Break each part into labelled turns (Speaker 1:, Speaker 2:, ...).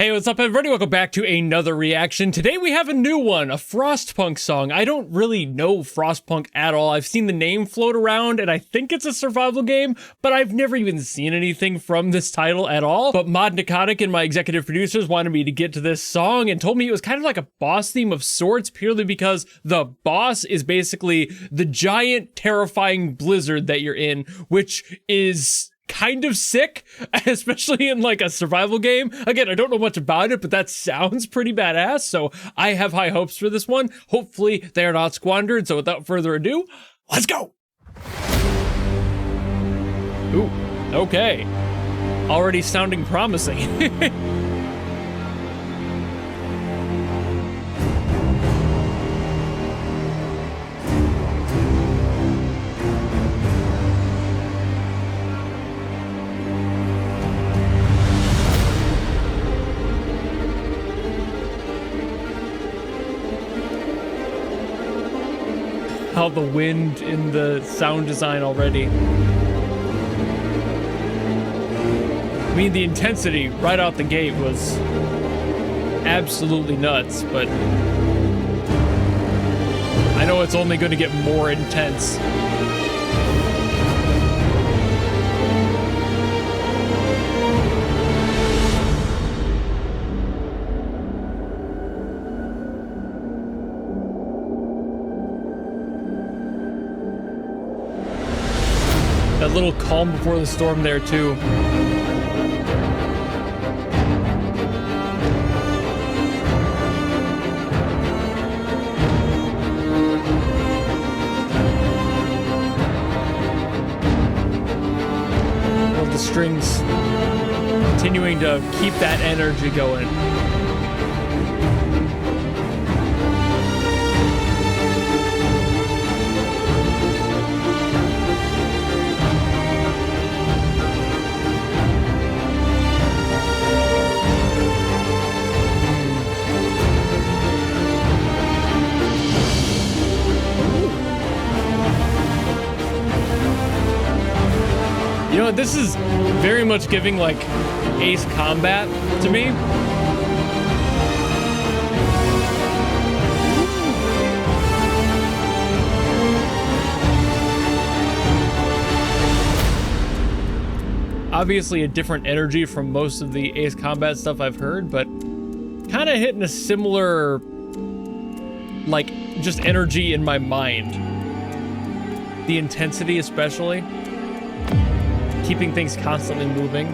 Speaker 1: Hey, what's up everybody? Welcome back to another reaction. Today we have a new one, a Frostpunk song. I don't really know Frostpunk at all. I've seen the name float around and I think it's a survival game, but I've never even seen anything from this title at all. But Mod Nicotic and my executive producers wanted me to get to this song and told me it was kind of like a boss theme of sorts, purely because the boss is basically the giant, terrifying blizzard that you're in, which is kind of sick, especially in like a survival game. Again, I don't know much about it, but that sounds pretty badass, so I have high hopes for this one. Hopefully they are not squandered, so without further ado, let's go! Ooh, okay. Already sounding promising. How the wind in the sound design already. I mean, the intensity right out the gate was absolutely nuts, but I know it's only going to get more intense. That little calm before the storm there, too. Love the strings continuing to keep that energy going. You know, this is very much giving like Ace Combat to me. Obviously a different energy from most of the Ace Combat stuff I've heard, but kind of hitting a similar, like, just energy in my mind. The intensity especially. Keeping things constantly moving.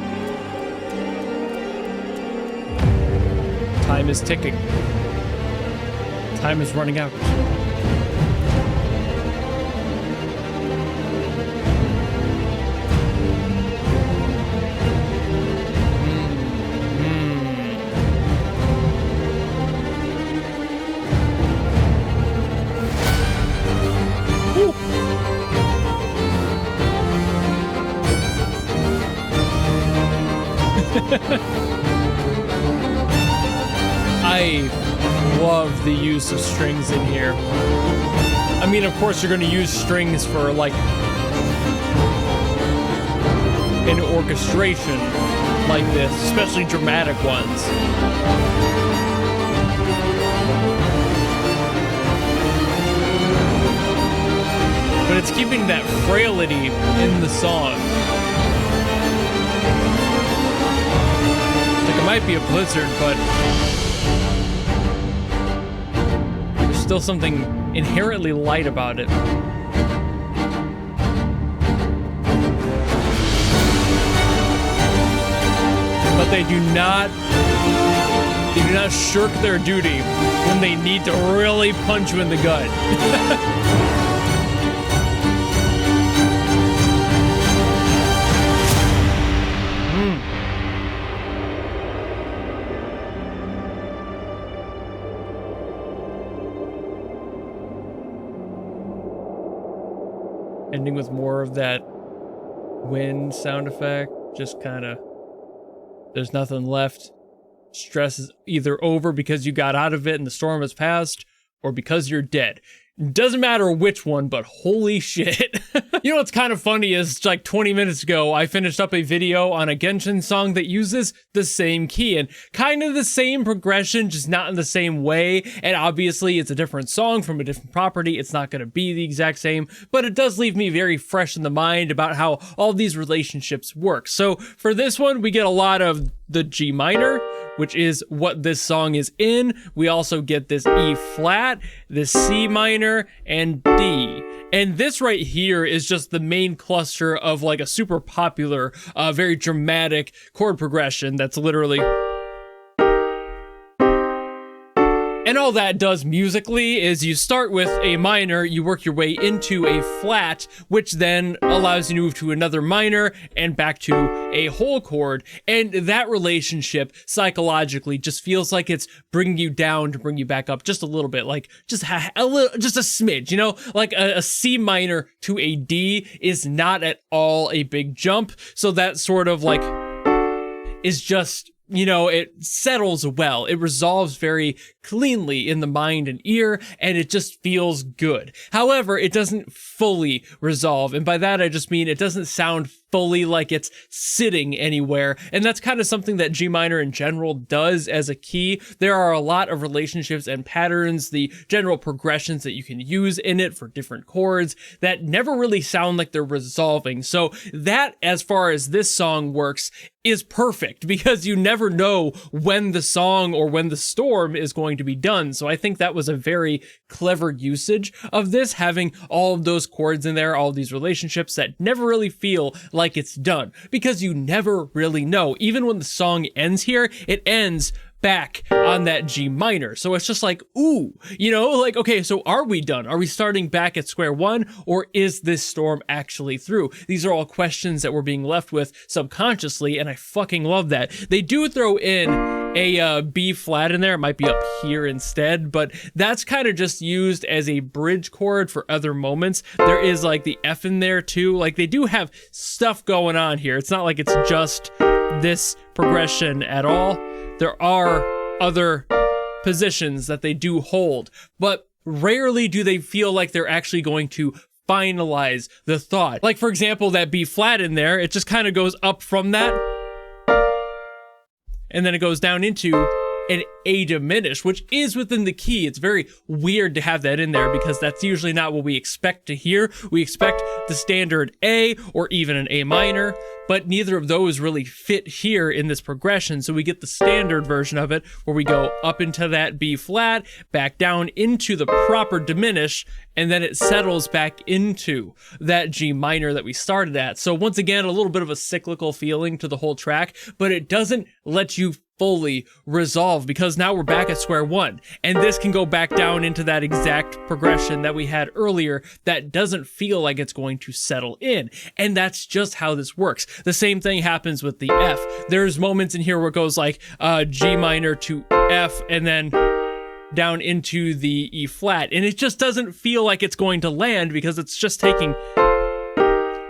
Speaker 1: Time is ticking. Time is running out. I love the use of strings in here. I mean, of course you're going to use strings for like an orchestration like this, especially dramatic ones. But it's keeping that frailty in the song. Like, it might be a blizzard, but there's still something inherently light about it. But they do not shirk their duty when they need to really punch you in the gut. Ending with more of that wind sound effect, just kind of, there's nothing left. Stress is either over because you got out of it and the storm has passed, or because you're dead. Doesn't matter which one, but holy shit. You know what's kind of funny is like 20 minutes ago, I finished up a video on a Genshin song that uses the same key and kind of the same progression, just not in the same way. And obviously it's a different song from a different property. It's not going to be the exact same, but it does leave me very fresh in the mind about how all these relationships work. So for this one, we get a lot of the G minor, which is what this song is in. We also get this E flat, this C minor, and D. And this right here is just the main cluster of like a super popular, very dramatic chord progression that's literally... And all that does musically is you start with a minor, you work your way into a flat, which then allows you to move to another minor and back to a whole chord. And that relationship psychologically just feels like it's bringing you down to bring you back up just a little bit, like just a little, just a smidge, you know, like a C minor to a D is not at all a big jump. So that sort of like is just, you know, it settles well. It resolves very cleanly in the mind and ear, and it just feels good. However, it doesn't fully resolve. And by that, I just mean it doesn't sound fully like it's sitting anywhere. And that's kind of something that G minor in general does as a key. There are a lot of relationships and patterns, the general progressions that you can use in it for different chords that never really sound like they're resolving. So that, as far as this song works, is perfect because you never know when the song or when the storm is going to be done. So I think that was a very clever usage of this, having all of those chords in there, all of these relationships that never really feel like it's done, because you never really know. Even when the song ends here, it ends back on that G minor. So it's just like, ooh, you know, like, okay, so are we done? Are we starting back at square one, or is this storm actually through? These are all questions that we're being left with subconsciously, and I fucking love that. They do throw in a B flat in there. It might be up here instead, but that's kind of just used as a bridge chord for other moments. There is like the F in there too. Like they do have stuff going on here. It's not like it's just this progression at all. There are other positions that they do hold, but rarely do they feel like they're actually going to finalize the thought. Like, for example, that B flat in there, it just kind of goes up from that, and then it goes down into an A diminished, which is within the key. It's very weird to have that in there because that's usually not what we expect to hear. We expect the standard A or even an A minor, but neither of those really fit here in this progression. So we get the standard version of it where we go up into that B flat, back down into the proper diminish, and then it settles back into that G minor that we started at. So once again, a little bit of a cyclical feeling to the whole track, but it doesn't let you fully resolve because now we're back at square one, and this can go back down into that exact progression that we had earlier that doesn't feel like it's going to settle in. And that's just how this works. The same thing happens with the F. There's moments in here where it goes like G minor to F and then down into the E flat, and it just doesn't feel like it's going to land because it's just taking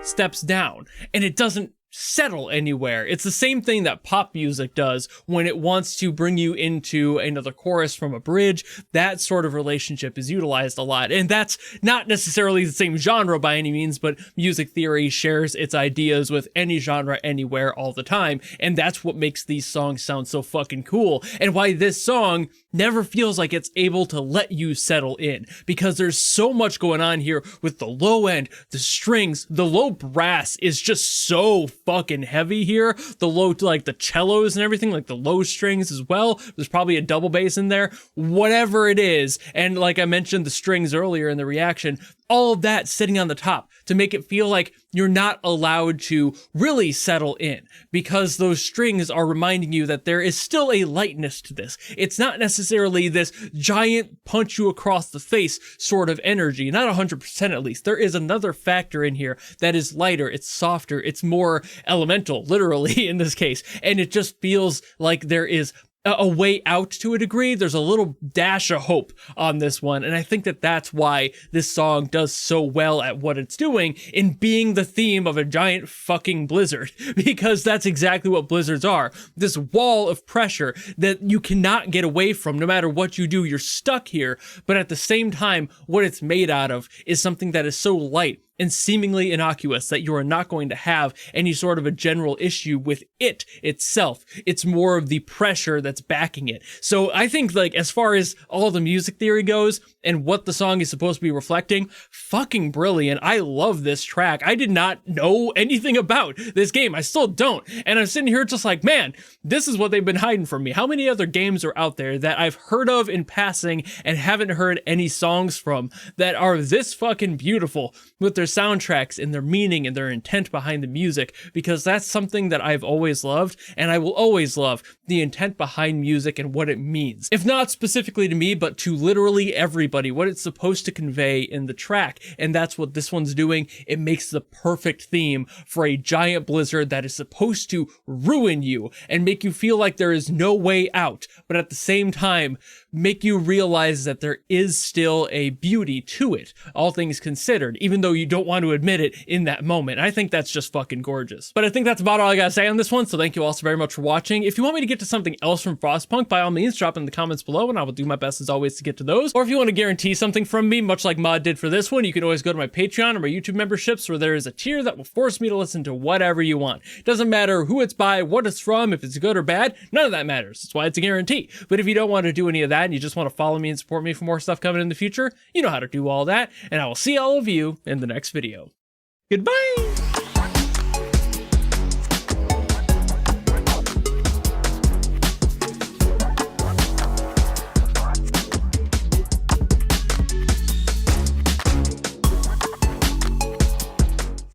Speaker 1: steps down and it doesn't settle anywhere. It's the same thing that pop music does when it wants to bring you into another chorus from a bridge. That sort of relationship is utilized a lot, and that's not necessarily the same genre by any means, but music theory shares its ideas with any genre anywhere all the time, and that's what makes these songs sound so fucking cool, and why this song never feels like it's able to let you settle in, because there's so much going on here with the low end, the strings, the low brass is just so fucking heavy here. The low, like the cellos and everything, like the low strings as well. There's probably a double bass in there, whatever it is. And like I mentioned, the strings earlier in the reaction, all of that sitting on the top to make it feel like you're not allowed to really settle in, because those strings are reminding you that there is still a lightness to this. It's not necessarily this giant punch you across the face sort of energy, not 100% at least. There is another factor in here that is lighter, it's softer, it's more elemental, literally in this case, and it just feels like there is a way out to a degree. There's a little dash of hope on this one. And I think that that's why this song does so well at what it's doing in being the theme of a giant fucking blizzard, because that's exactly what blizzards are. This wall of pressure that you cannot get away from. No matter what you do, you're stuck here. But at the same time, what it's made out of is something that is so light and seemingly innocuous that you are not going to have any sort of a general issue with it itself. It's more of the pressure that's backing it. So I think, like, as far as all the music theory goes and what the song is supposed to be reflecting, fucking brilliant. I love this track. I did not know anything about this game. I still don't. And I'm sitting here just like, man, this is what they've been hiding from me. How many other games are out there that I've heard of in passing and haven't heard any songs from that are this fucking beautiful with their soundtracks and their meaning and their intent behind the music? Because that's something that I've always loved, and I will always love the intent behind music and what it means. If not specifically to me, but to literally everybody, what it's supposed to convey in the track. And that's what this one's doing. It makes the perfect theme for a giant blizzard that is supposed to ruin you and make you feel like there is no way out, but at the same time make you realize that there is still a beauty to it, all things considered, even though you don't want to admit it in that moment. I think that's just fucking gorgeous. But I think that's about all I gotta say on this one, so thank you all so very much for watching. If you want me to get to something else from Frostpunk, by all means, drop in the comments below, and I will do my best as always to get to those. Or if you want to guarantee something from me, much like Mod did for this one, you can always go to my Patreon or my YouTube memberships, where there is a tier that will force me to listen to whatever you want. It doesn't matter who it's by, what it's from, if it's good or bad, none of that matters. That's why it's a guarantee. But if you don't want to do any of that, and you just want to follow me and support me for more stuff coming in the future, you know how to do all that, and I will see all of you in the next video. Goodbye!